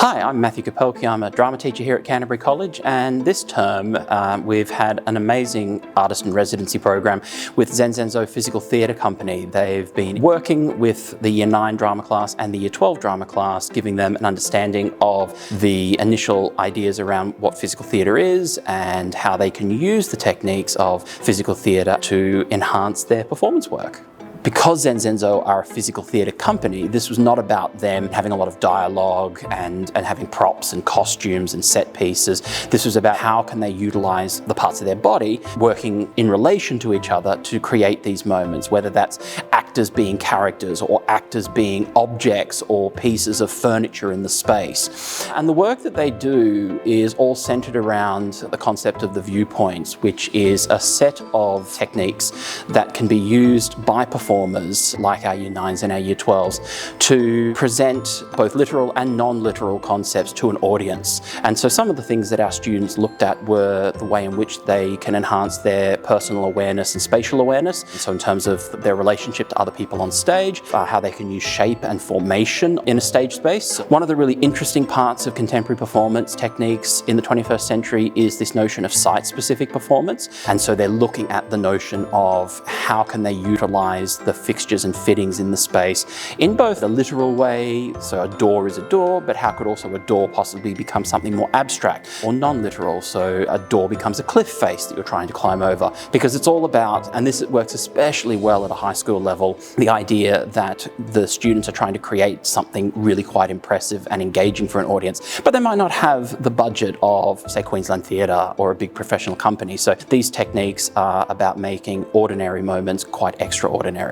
Hi, I'm Matthew Kopelke. I'm a drama teacher here at Canterbury College, and this term we've had an amazing artist in residency program with Zen Zen Physical Theatre Company. They've been working with the Year 9 drama class and the Year 12 drama class, giving them an understanding of the initial ideas around what physical theatre is and how they can use the techniques of physical theatre to enhance their performance work. Because Zen Zen are a physical theatre company, this was not about them having a lot of dialogue and having props and costumes and set pieces. This was about how can they utilise the parts of their body working in relation to each other to create these moments, whether that's actors being characters or actors being objects or pieces of furniture in the space. And the work that they do is all centred around the concept of the viewpoints, which is a set of techniques that can be used by performers like our Year 9s and our Year 12s to present both literal and non-literal concepts to an audience. And so some of the things that our students looked at were the way in which they can enhance their personal awareness and spatial awareness. So in terms of their relationship to other people on stage, how they can use shape and formation in a stage space. One of the really interesting parts of contemporary performance techniques in the 21st century is this notion of site-specific performance. And so they're looking at the notion of how can they utilize the fixtures and fittings in the space in both a literal way, so a door is a door, but how could also a door possibly become something more abstract, or non-literal, so a door becomes a cliff face that you're trying to climb over. Because it's all about, and this works especially well at a high school level, the idea that the students are trying to create something really quite impressive and engaging for an audience, but they might not have the budget of, say, Queensland Theatre or a big professional company. So these techniques are about making ordinary moments quite extraordinary.